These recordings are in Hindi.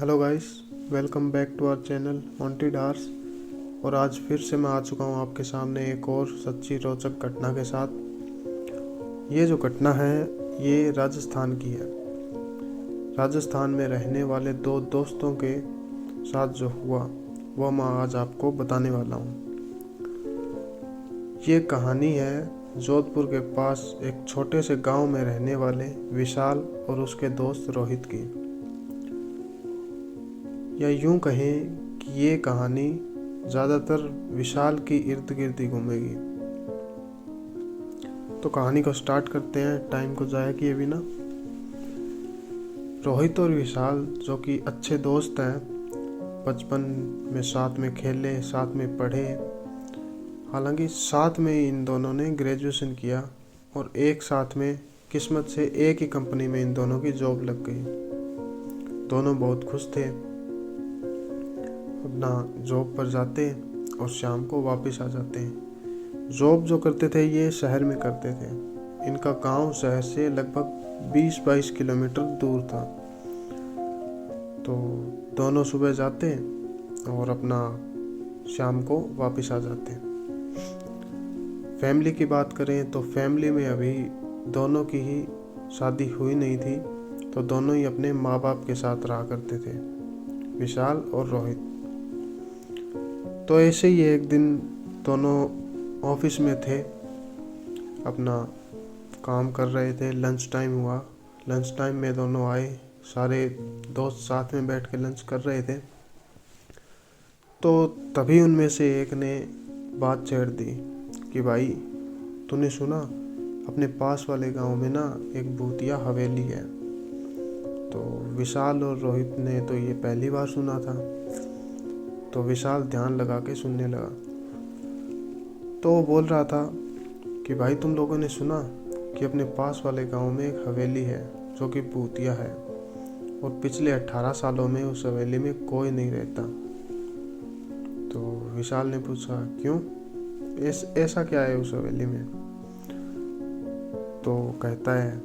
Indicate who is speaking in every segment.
Speaker 1: Hello guys, welcome back to our channel Haunted Hours. और आज फिर से मैं आ चुका हूँ आपके सामने एक और सच्ची रोचक घटना के साथ। ये जो घटना है ये राजस्थान की है। राजस्थान में रहने वाले दो दोस्तों के साथ जो हुआ वो मैं आज आपको बताने वाला हूँ। ये कहानी है जोधपुर के पास एक छोटे से गांव में रहने वाले विशाल और उसके दोस्त रोहित की। या यूं कहें कि ये कहानी ज़्यादातर विशाल की इर्द गिर्द ही घूमेगी। तो कहानी को स्टार्ट करते हैं टाइम को ज़ाया किए बिना। रोहित और विशाल जो कि अच्छे दोस्त हैं, बचपन में साथ में खेले, साथ में पढ़े। हालांकि साथ में ही इन दोनों ने ग्रेजुएशन किया और एक साथ में किस्मत से एक ही कंपनी में इन दोनों की जॉब लग गई। दोनों बहुत खुश थे। अपना जॉब पर जाते और शाम को वापस आ जाते हैं। जॉब जो करते थे ये शहर में करते थे। इनका गांव शहर से लगभग 20-22 किलोमीटर दूर था। तो दोनों सुबह जाते और अपना शाम को वापस आ जाते। फैमिली की बात करें तो फैमिली में अभी दोनों की ही शादी हुई नहीं थी, तो दोनों ही अपने माँ बाप के साथ रहा करते थे, विशाल और रोहित। तो ऐसे ही एक दिन दोनों ऑफिस में थे, अपना काम कर रहे थे। लंच टाइम हुआ। लंच टाइम में दोनों आए, सारे दोस्त साथ में बैठ के लंच कर रहे थे। तो तभी उनमें से एक ने बात छेड़ दी कि भाई तूने सुना, अपने पास वाले गांव में ना एक भूतिया हवेली है। तो विशाल और रोहित ने तो ये पहली बार सुना था। तो विशाल ध्यान लगा के सुनने लगा। तो वो बोल रहा था कि भाई तुम लोगों ने सुना कि अपने पास वाले गांव में एक हवेली है जो कि भूतिया है, और पिछले 18 सालों में उस हवेली में कोई नहीं रहता। तो विशाल ने पूछा क्यों, ऐसा क्या है उस हवेली में। तो कहता है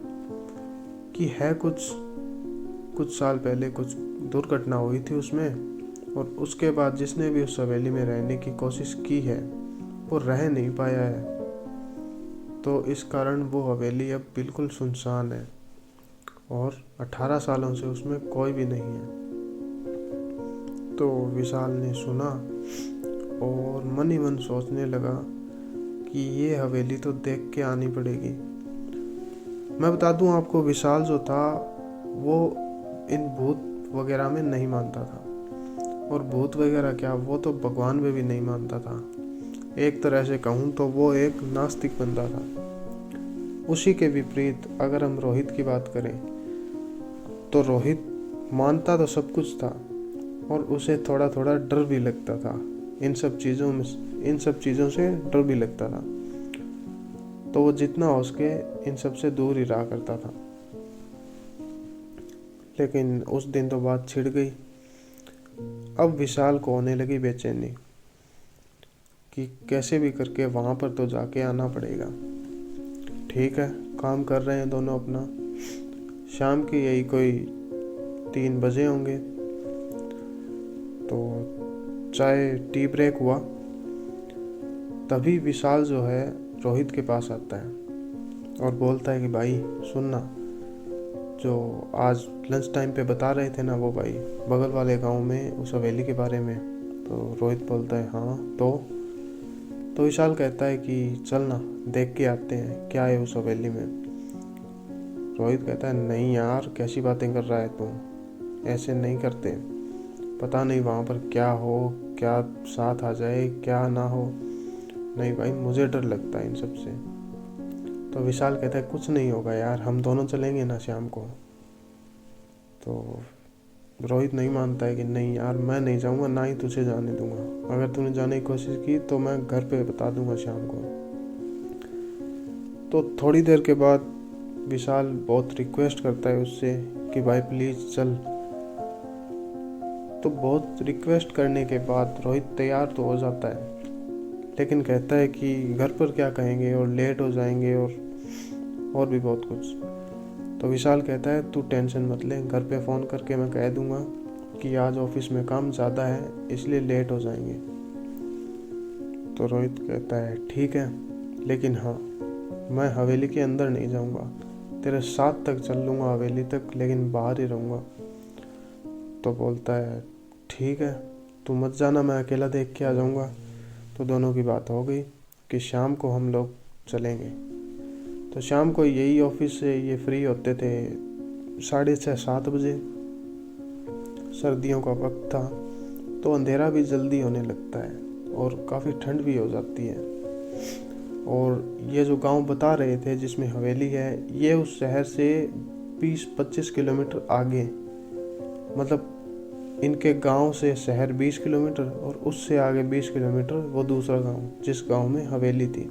Speaker 1: कि है कुछ साल पहले कुछ दुर्घटना हुई थी उसमें, और उसके बाद जिसने भी उस हवेली में रहने की कोशिश की है वो रह नहीं पाया है। तो इस कारण वो हवेली अब बिल्कुल सुनसान है और 18 सालों से उसमें कोई भी नहीं है। तो विशाल ने सुना और मन ही मन सोचने लगा कि ये हवेली तो देख के आनी पड़ेगी। मैं बता दूं आपको, विशाल जो था वो इन भूत वगैरह में नहीं मानता था, और भूत वगैरह क्या, वो तो भगवान में भी नहीं मानता था। एक तरह से कहूँ तो वो एक नास्तिक बंदा था। उसी के विपरीत अगर हम रोहित की बात करें तो रोहित मानता तो सब कुछ था, और उसे थोड़ा थोड़ा डर भी लगता था। इन सब चीज़ों से डर भी लगता था। तो वो जितना हो सके इन सब से दूर ही रहा करता था। लेकिन उस दिन तो बात छिड़ गई। अब विशाल को होने लगी बेचैनी कि कैसे भी करके वहां पर तो जाके आना पड़ेगा। ठीक है, काम कर रहे हैं दोनों अपना। शाम के यही कोई 3 बजे होंगे। तो चाय टी ब्रेक हुआ। तभी विशाल जो है रोहित के पास आता है और बोलता है कि भाई सुनना, जो आज लंच टाइम पे बता रहे थे ना वो भाई बगल वाले गांव में उस हवेली के बारे में। तो रोहित बोलता है हाँ। तो विशाल कहता है कि चल ना देख के आते हैं क्या है उस हवेली में। रोहित कहता है नहीं यार, कैसी बातें कर रहा है तू, ऐसे नहीं करते, पता नहीं वहाँ पर क्या हो, क्या साथ आ जाए क्या ना हो। नहीं भाई, मुझे डर लगता है इन सब से। तो विशाल कहता है कुछ नहीं होगा यार, हम दोनों चलेंगे ना शाम को। तो रोहित नहीं मानता है कि नहीं यार मैं नहीं जाऊंगा, ना ही तुझे जाने दूंगा। अगर तूने जाने की कोशिश की तो मैं घर पे बता दूंगा शाम को। तो थोड़ी देर के बाद विशाल बहुत रिक्वेस्ट करता है उससे कि भाई प्लीज चल। तो बहुत रिक्वेस्ट करने के बाद रोहित तैयार तो हो जाता है, लेकिन कहता है कि घर पर क्या कहेंगे और लेट हो जाएंगे और भी बहुत कुछ। तो विशाल कहता है तू टेंशन मत ले, घर पे फ़ोन करके मैं कह दूंगा कि आज ऑफिस में काम ज़्यादा है इसलिए लेट हो जाएंगे। तो रोहित कहता है ठीक है, लेकिन हाँ, मैं हवेली के अंदर नहीं जाऊंगा, तेरे साथ तक चल लूँगा हवेली तक, लेकिन बाहर ही रहूँगा। तो बोलता है ठीक है, तू मत जाना, मैं अकेला देख के आ जाऊँगा। तो दोनों की बात हो गई कि शाम को हम लोग चलेंगे। तो शाम को यही ऑफिस से ये फ्री होते थे 6:30-7 बजे। सर्दियों का वक्त था तो अंधेरा भी जल्दी होने लगता है और काफ़ी ठंड भी हो जाती है। और ये जो गांव बता रहे थे जिसमें हवेली है, ये उस शहर से 20-25 किलोमीटर आगे, मतलब इनके गांव से शहर 20 किलोमीटर और उससे आगे 20 किलोमीटर वो दूसरा गांव जिस गांव में हवेली थी।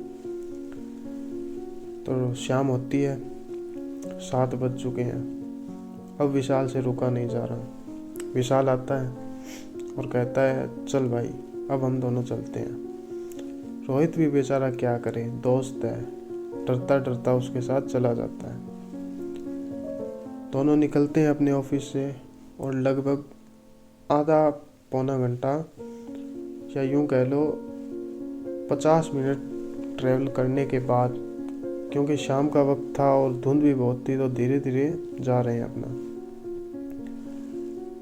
Speaker 1: तो शाम होती है, 7 बज चुके हैं। अब विशाल से रुका नहीं जा रहा। विशाल आता है और कहता है चल भाई, अब हम दोनों चलते हैं। रोहित भी बेचारा क्या करे, दोस्त है, डरता डरता उसके साथ चला जाता है। दोनों निकलते हैं अपने ऑफिस से और लगभग आधा पौना घंटा या यूं कह लो 50 मिनट ट्रैवल करने के बाद, क्योंकि शाम का वक्त था और धुंध भी बहुत थी, तो धीरे धीरे जा रहे हैं अपना।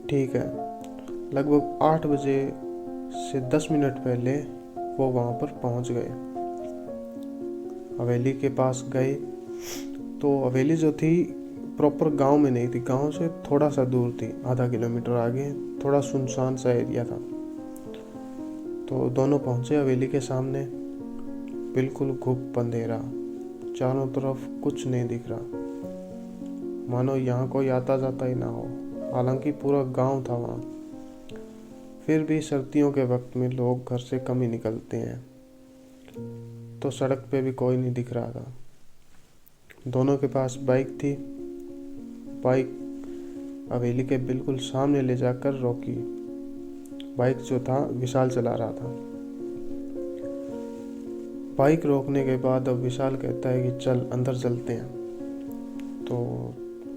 Speaker 1: ठीक है, लगभग 8 बजे से 10 मिनट पहले वो वहाँ पर पहुँच गए। हवेली के पास गए तो हवेली जो थी प्रॉपर गांव में नहीं थी, गांव से थोड़ा सा दूर थी, आधा किलोमीटर आगे थोड़ा सुनसान सा एरिया था। तो दोनों पहुंचे हवेली के सामने। बिल्कुल घुप अंधेरा, चारों तरफ कुछ नहीं दिख रहा, मानो यहाँ कोई आता जाता ही ना हो। हालांकि पूरा गांव था वहाँ, फिर भी सर्दियों के वक्त में लोग घर से कम ही निकलते हैं, तो सड़क पे भी कोई नहीं दिख रहा था। दोनों के पास बाइक थी। बाइक हवेली के बिल्कुल सामने ले जाकर रोकी। बाइक जो था विशाल चला रहा था। बाइक रोकने के बाद अब विशाल कहता है कि चल अंदर चलते हैं। तो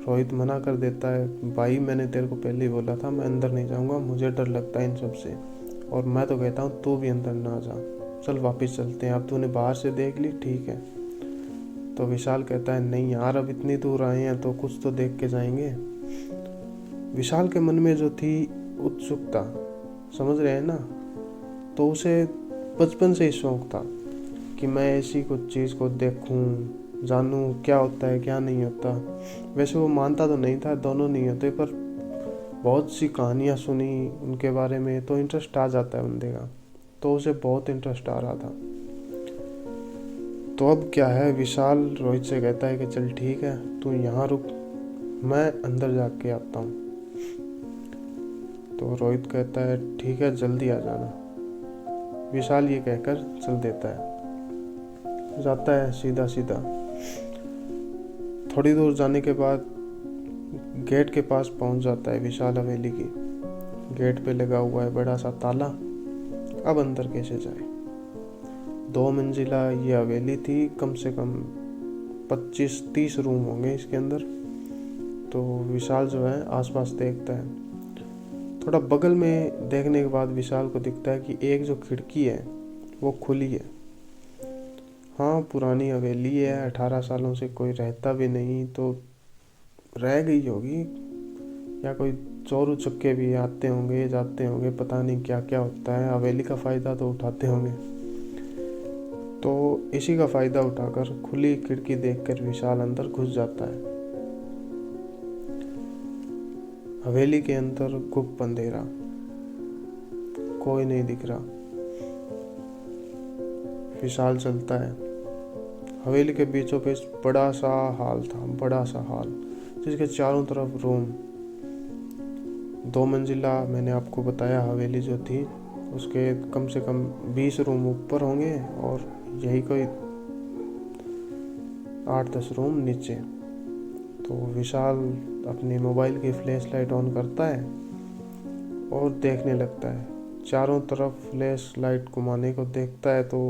Speaker 1: रोहित मना कर देता है, भाई मैंने तेरे को पहले ही बोला था मैं अंदर नहीं जाऊंगा, मुझे डर लगता है इन सब से, और मैं तो कहता हूँ तू भी अंदर ना जा, चल वापस चलते हैं, अब तूने बाहर से देख ली ठीक है। तो विशाल कहता है नहीं यार, अब इतनी दूर आए हैं तो कुछ तो देख के जाएंगे। विशाल के मन में जो थी उत्सुकता, समझ रहे हैं ना, तो उसे बचपन से ही शौक था कि मैं ऐसी कुछ चीज़ को देखूं, जानूं क्या होता है क्या नहीं होता। वैसे वो मानता तो नहीं था, दोनों नहीं होते, पर बहुत सी कहानियाँ सुनी उनके बारे में तो इंटरेस्ट आ जाता है बंदे का। तो उसे बहुत इंटरेस्ट आ रहा था। तो अब क्या है, विशाल रोहित से कहता है कि चल ठीक है तू यहाँ रुक, मैं अंदर जाके आता हूँ। तो रोहित कहता है ठीक है जल्दी आ जाना। विशाल ये कहकर चल देता है, जाता है सीधा सीधा। थोड़ी दूर जाने के बाद गेट के पास पहुंच जाता है विशाल हवेली की। गेट पे लगा हुआ है बड़ा सा ताला। अब अंदर कैसे जाए? 2 मंजिला ये हवेली थी, कम से कम 25-30 रूम होंगे इसके अंदर। तो विशाल जो है आसपास देखता है। थोड़ा बगल में देखने के बाद विशाल को दिखता है कि एक जो खिड़की है वो खुली है। हाँ, पुरानी हवेली है, 18 सालों से कोई रहता भी नहीं, तो रह गई होगी, या कोई चोर उचक्के भी आते होंगे जाते होंगे, पता नहीं क्या क्या होता है, हवेली का फ़ायदा तो उठाते होंगे। तो इसी का फ़ायदा उठाकर खुली खिड़की देखकर विशाल अंदर घुस जाता है। हवेली के अंदर गुप्त अंधेरा, कोई नहीं दिख रहा। विशाल चलता है। हवेली के बीचों बीच बड़ा सा हॉल था, बड़ा सा हॉल जिसके चारों तरफ रूम। 2 मंजिला मैंने आपको बताया हवेली जो थी, उसके कम से कम 20 रूम ऊपर होंगे और यही कोई 8-10 रूम नीचे। तो विशाल अपने मोबाइल की फ्लैश लाइट ऑन करता है और देखने लगता है। चारों तरफ फ्लैश लाइट घुमाने को देखता है तो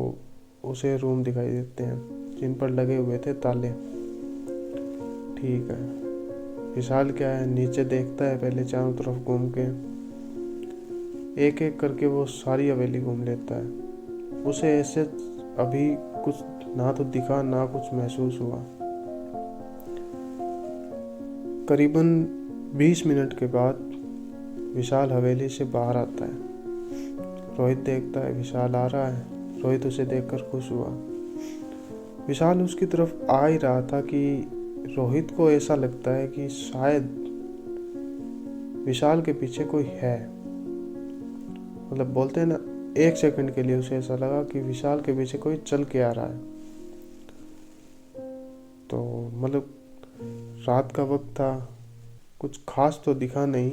Speaker 1: उसे रूम दिखाई देते हैं जिन पर लगे हुए थे ताले। ठीक है, विशाल क्या है, नीचे देखता है पहले चारों तरफ घूम के, एक एक करके वो सारी हवेली घूम लेता है। उसे ऐसे अभी कुछ ना तो दिखा ना कुछ महसूस हुआ। करीबन 20 मिनट के बाद विशाल हवेली से बाहर आता है। रोहित देखता है विशाल आ रहा है। रोहित उसे देखकर खुश हुआ। विशाल उसकी तरफ आ ही रहा था कि रोहित को ऐसा लगता है कि शायद विशाल के पीछे कोई है। मतलब बोलते हैं ना, 1 सेकंड के लिए उसे ऐसा लगा कि विशाल के पीछे कोई चल के आ रहा है। तो मतलब रात का वक्त था, कुछ खास तो दिखा नहीं।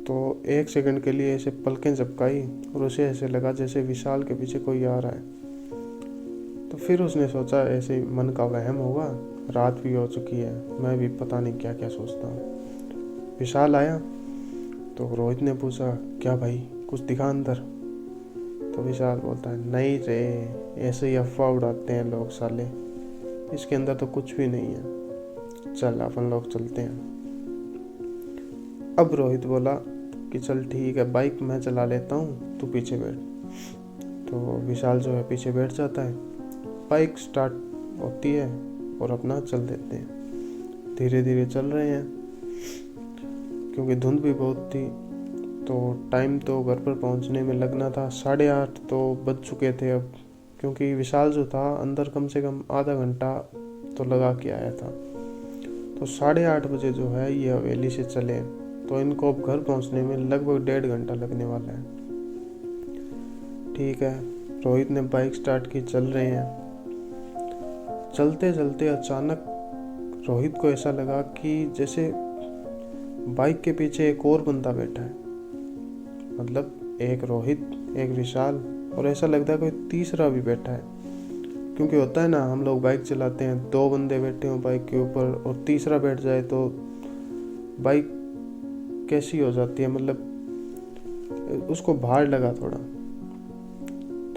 Speaker 1: तो 1 सेकंड के लिए ऐसे पलकें झपकाई और उसे ऐसे लगा जैसे विशाल के पीछे कोई आ रहा है। तो फिर उसने सोचा ऐसे मन का वहम होगा, रात भी हो चुकी है, मैं भी पता नहीं क्या क्या सोचता हूँ। विशाल आया तो रोहित ने पूछा, क्या भाई कुछ दिखा अंदर? तो विशाल बोलता है, नहीं रे, ऐसे ही अफवाह उड़ाते हैं लोग साले, इसके अंदर तो कुछ भी नहीं है, चल अपन लोग चलते हैं। अब रोहित बोला कि चल ठीक है, बाइक मैं चला लेता हूँ, तू पीछे बैठ। तो विशाल जो है पीछे बैठ जाता है। बाइक स्टार्ट होती है और अपना चल देते हैं। धीरे धीरे चल रहे हैं क्योंकि धुंध भी बहुत थी। तो टाइम तो घर पर पहुंचने में लगना था, 8:30 तो बज चुके थे अब, क्योंकि विशाल जो था अंदर कम से कम आधा घंटा तो लगा के आया था। तो 8:30 बजे जो है ये हवेली से चले, तो इनको अब घर पहुंचने में लगभग 1.5 घंटा लगने वाला है। ठीक है, रोहित ने बाइक स्टार्ट की, चल रहे हैं। चलते चलते अचानक रोहित को ऐसा लगा कि जैसे बाइक के पीछे एक और बंदा बैठा है। मतलब एक रोहित, एक विशाल, और ऐसा लगता है कोई तीसरा भी बैठा है। क्योंकि होता है ना, हम लोग बाइक चलाते हैं, 2 बंदे बैठे हो बाइक के ऊपर और तीसरा बैठ जाए तो बाइक कैसी हो जाती है, मतलब उसको भार लगा थोड़ा।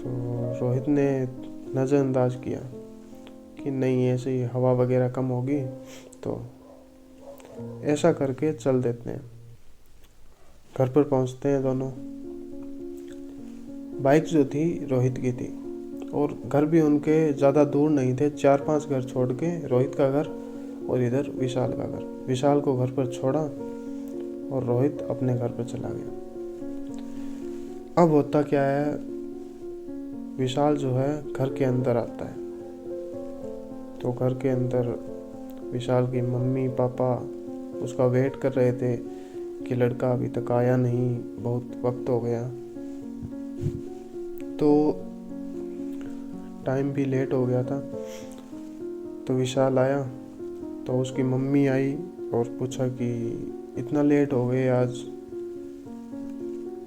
Speaker 1: तो रोहित ने नज़रअंदाज किया कि नहीं, ऐसे ही हवा वगैरह कम होगी, तो ऐसा करके चल देते हैं। घर पर पहुंचते हैं दोनों। बाइक जो थी रोहित की थी और घर भी उनके ज़्यादा दूर नहीं थे, 4-5 घर छोड़ के रोहित का घर और इधर विशाल का घर। विशाल को घर पर छोड़ा और रोहित अपने घर पर चला गया। अब होता क्या है, विशाल जो है घर के अंदर आता है। तो घर के अंदर विशाल की मम्मी पापा उसका वेट कर रहे थे कि लड़का अभी तक आया नहीं, बहुत वक्त हो गया। तो टाइम भी लेट हो गया था। तो विशाल आया तो उसकी मम्मी आई और पूछा कि इतना लेट हो गए आज।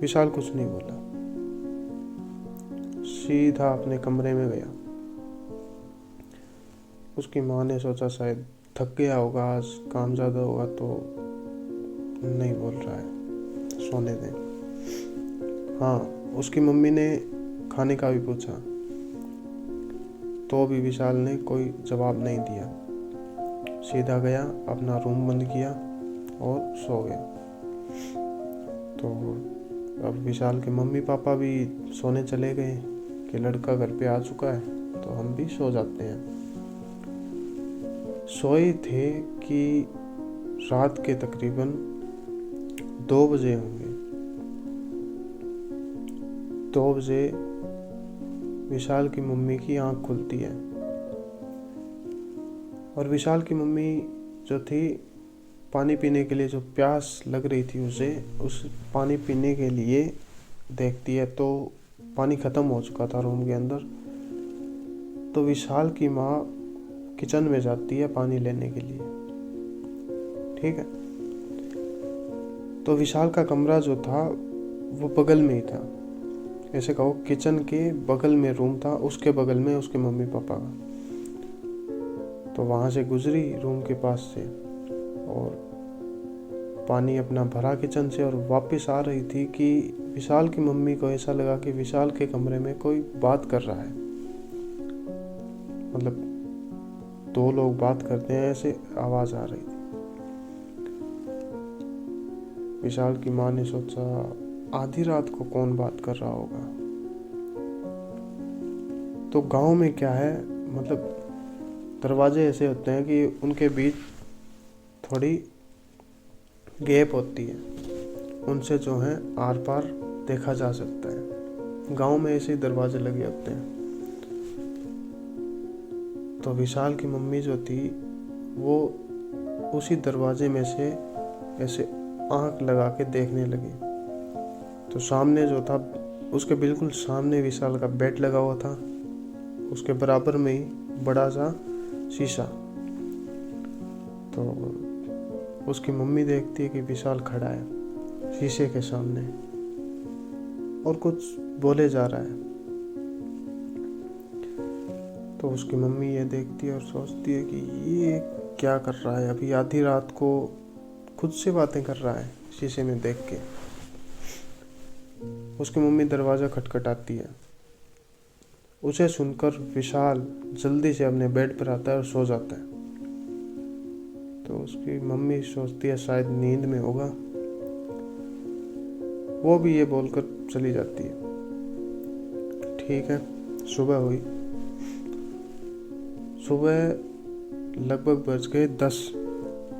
Speaker 1: विशाल कुछ नहीं बोला, सीधा अपने कमरे में गया। उसकी माँ ने सोचा शायद थक गया होगा, आज काम ज़्यादा होगा तो नहीं बोल रहा है, सोने दें। हाँ, उसकी मम्मी ने खाने का भी पूछा तो भी विशाल ने कोई जवाब नहीं दिया। सीधा गया, अपना रूम बंद किया और सो गया। तो अब विशाल के मम्मी पापा भी सोने चले गए कि लड़का घर पे आ चुका है, तो हम भी सो जाते हैं। सोए थे कि रात के तकरीबन 2 बजे होंगे। 2 बजे विशाल की मम्मी की आंख खुलती है और विशाल की मम्मी जो थी, पानी पीने के लिए, जो प्यास लग रही थी उसे, उस पानी पीने के लिए देखती है तो पानी ख़त्म हो चुका था रूम के अंदर। तो विशाल की माँ किचन में जाती है पानी लेने के लिए। ठीक है, तो विशाल का कमरा जो था वो बगल में ही था, ऐसे कहो किचन के बगल में रूम था, उसके बगल में उसके मम्मी पापा का। तो वहाँ से गुजरी रूम के पास से और पानी अपना भरा किचन से और वापस आ रही थी कि विशाल की मम्मी को ऐसा लगा कि विशाल के कमरे में कोई बात कर रहा है। मतलब 2 लोग बात करते हैं, ऐसे आवाज़ आ रही थी। विशाल की माँ ने सोचा आधी रात को कौन बात कर रहा होगा। तो गांव में क्या है, मतलब दरवाजे ऐसे होते हैं कि उनके बीच थोड़ी गैप होती है, उनसे जो है आर पार देखा जा सकता है। गांव में ऐसे ही दरवाजे लगे होते हैं। तो विशाल की मम्मी जो थी वो उसी दरवाजे में से ऐसे आंख लगा के देखने लगी। तो सामने जो था, उसके बिल्कुल सामने विशाल का बेड लगा हुआ था, उसके बराबर में ही बड़ा सा शीशा। तो उसकी मम्मी देखती है कि विशाल खड़ा है शीशे के सामने और कुछ बोले जा रहा है। तो उसकी मम्मी ये देखती है और सोचती है कि ये क्या कर रहा है, अभी आधी रात को खुद से बातें कर रहा है शीशे में देख के। उसकी मम्मी दरवाज़ा खटखटाती है। उसे सुनकर विशाल जल्दी से अपने बेड पर आता है और सो जाता है। तो उसकी मम्मी सोचती है शायद नींद में होगा, वो भी ये बोलकर चली जाती है। ठीक है, सुबह हुई। सुबह लगभग बज गए 10।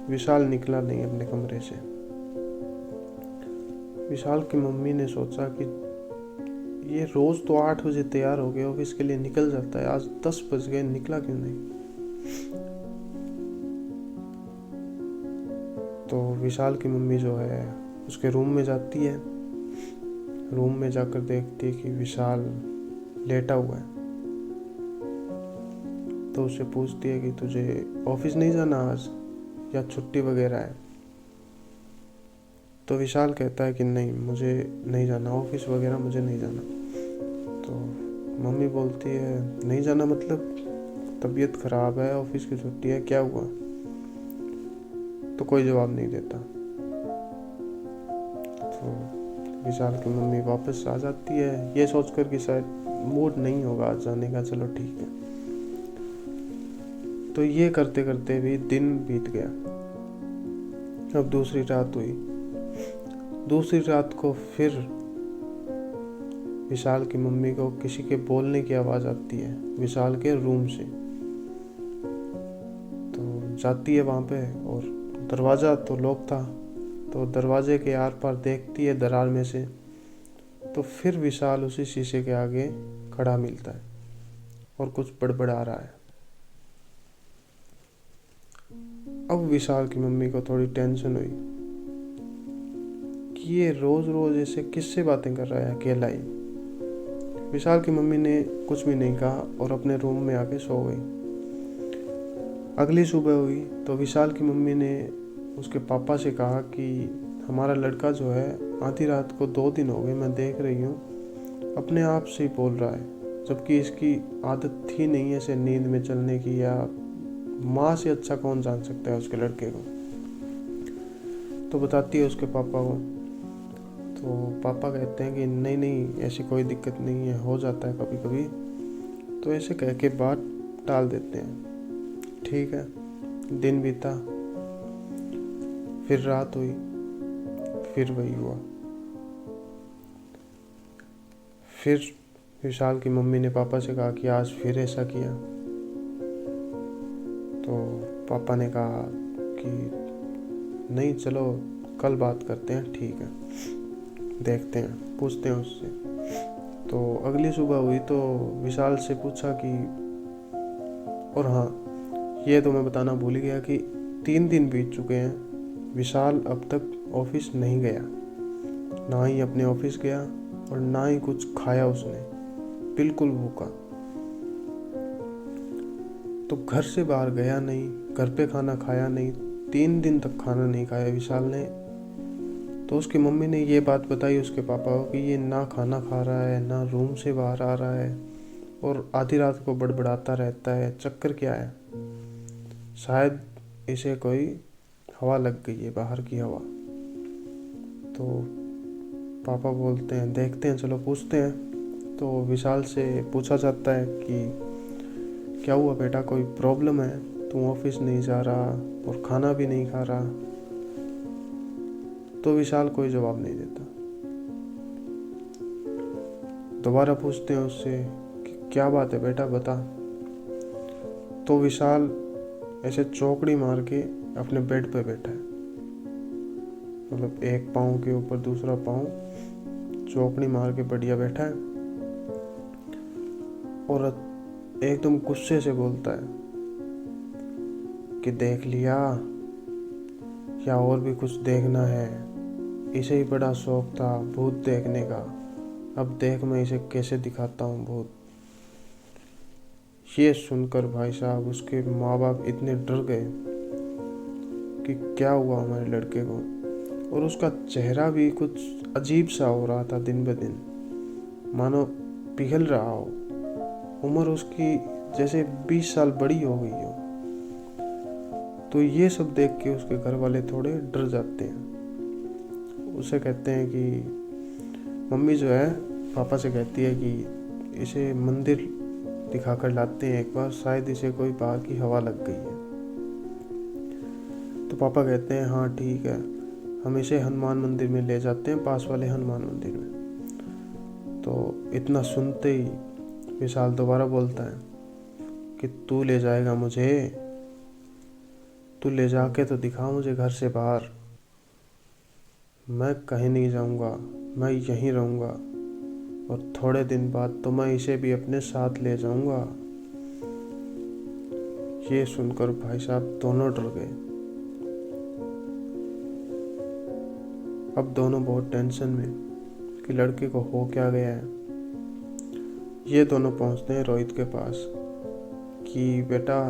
Speaker 1: विशाल निकला नहीं अपने कमरे से। विशाल की मम्मी ने सोचा कि ये रोज तो 8 बजे तैयार हो गया, ऑफिस के लिए निकल जाता है, आज 10 बज गए, निकला क्यों नहीं। तो विशाल की मम्मी जो है उसके रूम में जाती है। रूम में जाकर देखती है कि विशाल लेटा हुआ है। तो उससे पूछती है कि तुझे ऑफिस नहीं जाना आज, या छुट्टी वगैरह है। तो विशाल कहता है कि नहीं, मुझे नहीं जाना, ऑफिस वगैरह मुझे नहीं जाना। तो मम्मी बोलती है नहीं जाना मतलब तबीयत खराब है, ऑफिस की छुट्टी है, क्या हुआ। तो कोई जवाब नहीं देता। तो विशाल की मम्मी वापस आ जाती है, ये सोचकर कि शायद मूड नहीं होगा आज जाने का, चलो ठीक है। तो ये करते करते भी दिन बीत गया। अब दूसरी रात हुई। दूसरी रात को फिर विशाल की मम्मी को किसी के बोलने की आवाज़ आती है विशाल के रूम से। तो जाती है वहाँ पे और दरवाज़ा तो लॉक था। तो दरवाजे के आर पार देखती है दरार में से, तो फिर विशाल उसी शीशे के आगे खड़ा मिलता है और कुछ बड़बड़ा रहा है। अब विशाल की मम्मी को थोड़ी टेंशन हुई कि ये रोज रोज ऐसे किससे बातें कर रहा है अकेला ही। विशाल की मम्मी ने कुछ भी नहीं कहा और अपने रूम में आके सो गई। अगली सुबह हुई तो विशाल की मम्मी ने उसके पापा से कहा कि हमारा लड़का जो है आधी रात को 2 दिन हो गए, मैं देख रही हूँ अपने आप से ही बोल रहा है, जबकि इसकी आदत थी नहीं ऐसे नींद में चलने की, या माँ से अच्छा कौन जान सकता है उसके लड़के को। तो बताती है उसके पापा को। तो पापा कहते हैं कि नहीं नहीं, ऐसी कोई दिक्कत नहीं है, हो जाता है कभी कभी। तो ऐसे कह के बात टाल देते हैं। ठीक है, दिन बीता, फिर रात हुई, फिर वही हुआ। फिर विशाल की मम्मी ने पापा से कहा कि आज फिर ऐसा किया। तो पापा ने कहा कि नहीं, चलो कल बात करते हैं, ठीक है, देखते हैं, पूछते हैं उससे। तो अगली सुबह हुई तो विशाल से पूछा कि, और हाँ ये तो मैं बताना भूल गया कि 3 दिन बीत चुके हैं, विशाल अब तक ऑफिस नहीं गया, ना ही अपने ऑफिस गया और ना ही कुछ खाया उसने, बिल्कुल भूखा। तो घर से बाहर गया नहीं, घर पे खाना खाया नहीं, 3 दिन तक खाना नहीं खाया विशाल ने। तो उसकी मम्मी ने ये बात बताई उसके पापा को कि ये ना खाना खा रहा है, ना रूम से बाहर आ रहा है, और आधी रात को बड़बड़ाता रहता है, चक्कर क्या है, शायद इसे कोई हवा लग गई है, बाहर की हवा। तो पापा बोलते हैं देखते हैं, चलो पूछते हैं। तो विशाल से पूछा जाता है कि क्या हुआ बेटा, कोई प्रॉब्लम है, तू ऑफिस नहीं जा रहा और खाना भी नहीं खा रहा। तो विशाल कोई जवाब नहीं देता। दोबारा पूछते हैं उससे कि क्या बात है बेटा, बता। तो विशाल ऐसे चौकड़ी मार के अपने बेड पे बैठा है, मतलब एक पाँव के ऊपर दूसरा पाँव चौकड़ी मार के बढ़िया बैठा है, और एकदम गुस्से से बोलता है कि देख लिया, या और भी कुछ देखना है? इसे ही बड़ा शौक था भूत देखने का, अब देख मैं इसे कैसे दिखाता हूँ भूत। ये सुनकर भाई साहब उसके माँ बाप इतने डर गए कि क्या हुआ हमारे लड़के को, और उसका चेहरा भी कुछ अजीब सा हो रहा था दिन ब दिन, मानो पिघल रहा हो। उम्र उसकी जैसे 20 साल बड़ी हो गई हो। तो ये सब देख के उसके घर वाले थोड़े डर जाते हैं। उसे कहते हैं कि मम्मी जो है पापा से कहती है कि इसे मंदिर दिखाकर लाते हैं एक बार, शायद इसे कोई बाहर की हवा लग गई है। तो पापा कहते हैं हाँ ठीक है, हम इसे हनुमान मंदिर में ले जाते हैं, पास वाले हनुमान मंदिर में। तो इतना सुनते ही विशाल दोबारा बोलता है कि तू ले जाएगा मुझे, तू ले जाके तो दिखा मुझे घर से बाहर। मैं कहीं नहीं जाऊंगा, मैं यहीं रहूंगा, और थोड़े दिन बाद तो मैं इसे भी अपने साथ ले जाऊंगा। ये सुनकर भाई साहब दोनों डर गए। अब दोनों बहुत टेंशन में कि लड़के को हो क्या गया है। ये दोनों पहुंचते हैं रोहित के पास कि बेटा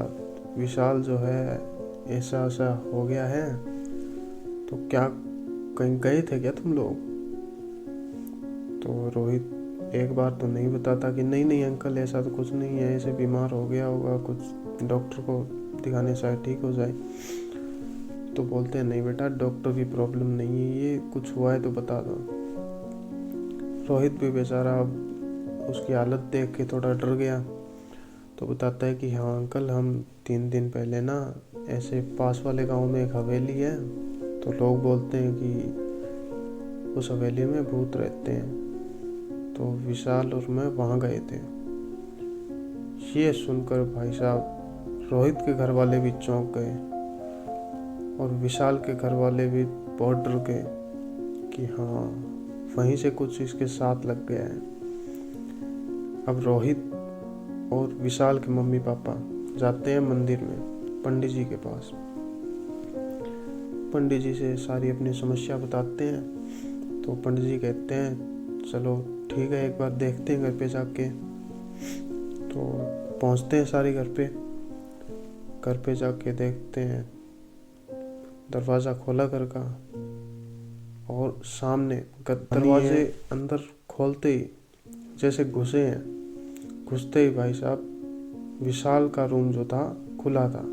Speaker 1: विशाल जो है ऐसा ऐसा हो गया है, तो क्या कहीं गए थे क्या तुम लोग? तो रोहित एक बार तो नहीं बताता कि नहीं नहीं अंकल ऐसा तो कुछ नहीं है, ऐसे बीमार हो गया होगा, कुछ डॉक्टर को दिखाने शायद ठीक हो जाए। तो बोलते हैं नहीं बेटा डॉक्टर की प्रॉब्लम नहीं है, ये कुछ हुआ है तो बता दो। रोहित भी बेचारा अब उसकी हालत देख के थोड़ा डर गया, तो बताता है कि हाँ अंकल हम 3 दिन पहले ना ऐसे पास वाले गांव में एक हवेली है, तो लोग बोलते हैं कि उस हवेली में भूत रहते हैं, तो विशाल और मैं वहाँ गए थे। ये सुनकर भाई साहब रोहित के घर वाले भी चौंक गए और विशाल के घर वाले भी बहुत डर गए कि हाँ वहीं से कुछ इसके साथ लग गया है। अब रोहित और विशाल के मम्मी पापा जाते हैं मंदिर में पंडित जी के पास। पंडित जी से सारी अपनी समस्या बताते हैं। तो पंडित जी कहते हैं चलो ठीक है एक बार देखते हैं घर पे जाके। तो पहुंचते हैं सारे घर पे जाके देखते हैं दरवाज़ा खोला घर का, और सामने दरवाजे अंदर खोलते ही जैसे घुसते ही भाई साहब विशाल का रूम जो था खुला था,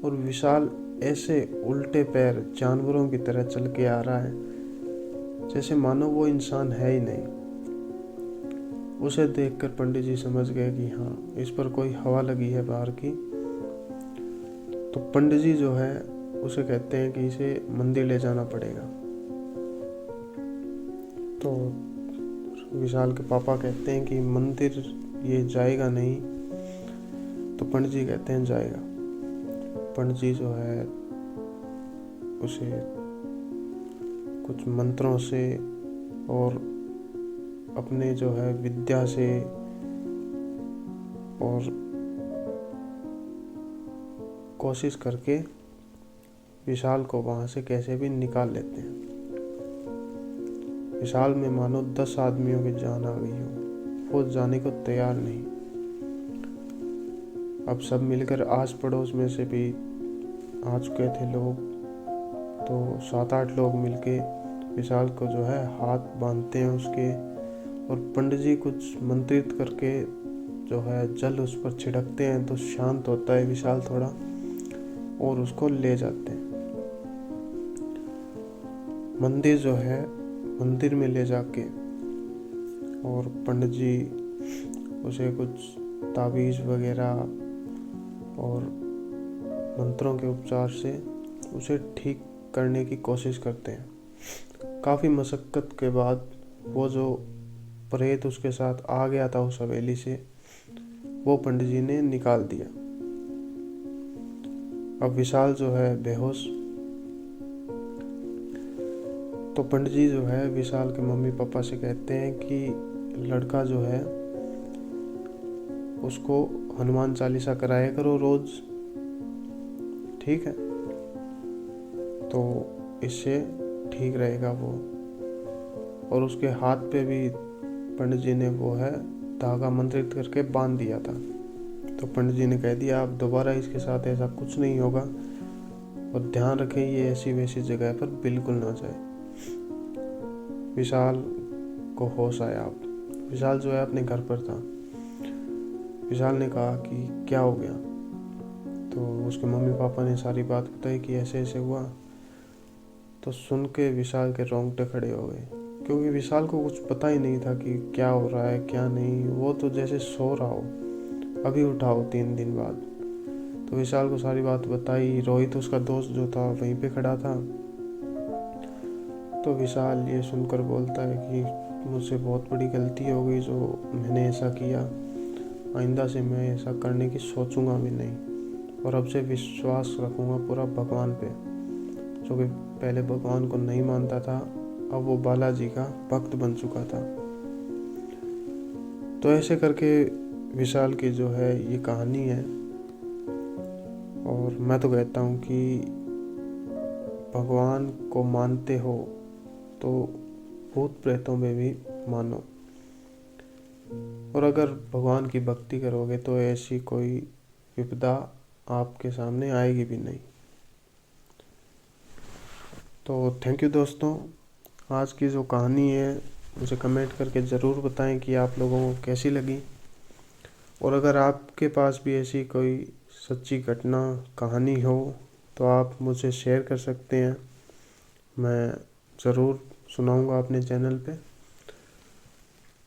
Speaker 1: और विशाल ऐसे उल्टे पैर जानवरों की तरह चल के आ रहा है जैसे मानो वो इंसान है ही नहीं। उसे देखकर पंडित जी समझ गए कि हाँ इस पर कोई हवा लगी है बाहर की। तो पंडित जी जो है उसे कहते हैं कि इसे मंदिर ले जाना पड़ेगा। तो विशाल के पापा कहते हैं कि मंदिर ये जाएगा नहीं। तो पंडित जी कहते हैं जाएगा। पंडित जी जो है उसे कुछ मंत्रों से और अपने जो है विद्या से और कोशिश करके विशाल को वहां से कैसे भी निकाल लेते हैं। विशाल में मानो 10 आदमियों की जान आ गई हो, वो जाने को तैयार नहीं। अब सब मिलकर आस पड़ोस में से भी आ चुके थे लोग, तो 7-8 लोग मिलके विशाल को जो है हाथ बांधते हैं उसके, और पंडित जी कुछ मंत्रित करके जो है जल उस पर छिड़कते हैं तो शांत होता है विशाल थोड़ा, और उसको ले जाते हैं मंदिर जो है मंदिर में ले जाके। और पंडित जी उसे कुछ ताबीज़ वगैरह और मंत्रों के उपचार से उसे ठीक करने की कोशिश करते हैं। काफ़ी मशक्क़त के बाद वो जो प्रेत उसके साथ आ गया था उस हवेली से, वो पंडित जी ने निकाल दिया। अब विशाल जो है बेहोश। तो पंडित जी जो है विशाल के मम्मी पापा से कहते हैं कि लड़का जो है उसको हनुमान चालीसा कराया करो रोज, ठीक है, तो इससे ठीक रहेगा वो। और उसके हाथ पे भी पंडित जी ने वो है धागा मंत्रित करके बांध दिया था। तो पंडित जी ने कह दिया अब दोबारा इसके साथ ऐसा कुछ नहीं होगा, और ध्यान रखें ये ऐसी वैसी जगह पर बिल्कुल ना जाए। विशाल को होश आया। अब विशाल जो है अपने घर पर था। विशाल ने कहा कि क्या हो गया। तो उसके मम्मी पापा ने सारी बात बताई कि ऐसे ऐसे हुआ। तो सुन के विशाल के रोंगटे खड़े हो गए, क्योंकि विशाल को कुछ पता ही नहीं था कि क्या हो रहा है क्या नहीं। वो तो जैसे सो रहा हो, अभी उठा हो 3 दिन बाद। तो विशाल को सारी बात बताई। रोहित उसका दोस्त जो था वहीं पे खड़ा था। तो विशाल ये सुनकर बोलता है कि मुझसे बहुत बड़ी गलती हो गई जो मैंने ऐसा किया। आइंदा से मैं ऐसा करने की सोचूंगा भी नहीं, और अब से विश्वास रखूंगा पूरा भगवान पे। जो कि पहले भगवान को नहीं मानता था, अब वो बालाजी का भक्त बन चुका था। तो ऐसे करके विशाल की जो है ये कहानी है। और मैं तो कहता हूँ कि भगवान को मानते हो तो भूत प्रेतों में भी मानो, और अगर भगवान की भक्ति करोगे तो ऐसी कोई विपदा आपके सामने आएगी भी नहीं। तो थैंक यू दोस्तों। आज की जो कहानी है मुझे कमेंट करके ज़रूर बताएं कि आप लोगों को कैसी लगी। और अगर आपके पास भी ऐसी कोई सच्ची घटना कहानी हो तो आप मुझे शेयर कर सकते हैं, मैं ज़रूर सुनाऊंगा अपने चैनल पे।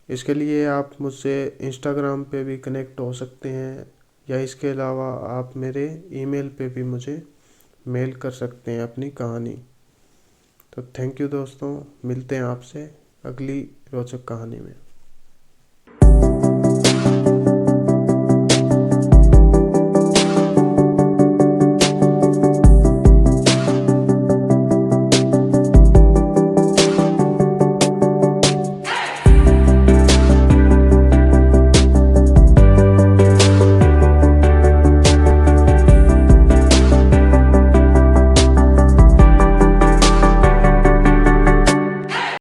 Speaker 1: इसके लिए आप मुझसे इंस्टाग्राम पे भी कनेक्ट हो सकते हैं, या इसके अलावा आप मेरे ईमेल पे भी मुझे मेल कर सकते हैं अपनी कहानी। तो थैंक यू दोस्तों, मिलते हैं आपसे अगली रोचक कहानी में।